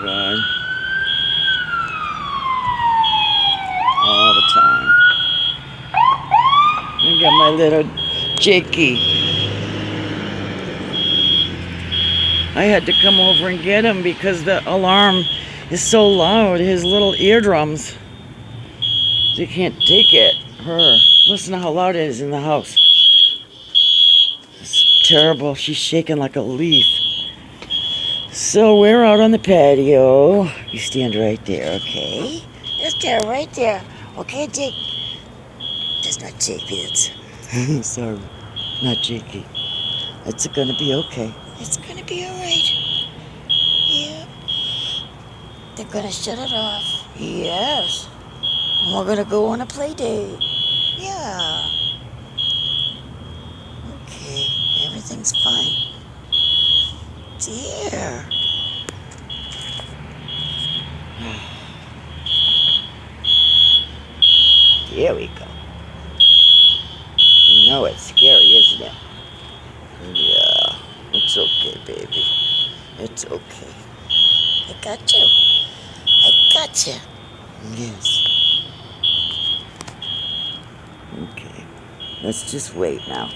God. All the time. I got my little Jakey. I had to come over and get him because the alarm is so loud. His little eardrums, they can't take it. Her. Listen to how loud it is in the house. It's terrible. She's shaking like a leaf. So we're out on the patio. You stand right there, okay? Just there, right there. Okay, Jake. That's not Jakey. It's sorry, not Jakey. It's gonna be okay. It's gonna be all right. Yeah. They're gonna shut it off. Yes. And we're gonna go on a play date. Yeah. Okay. Everything's fine. Dear. There we go. You know it's scary, isn't it? Yeah. It's okay, baby. It's okay. I got you. I got you. Yes. Okay. Let's just wait now.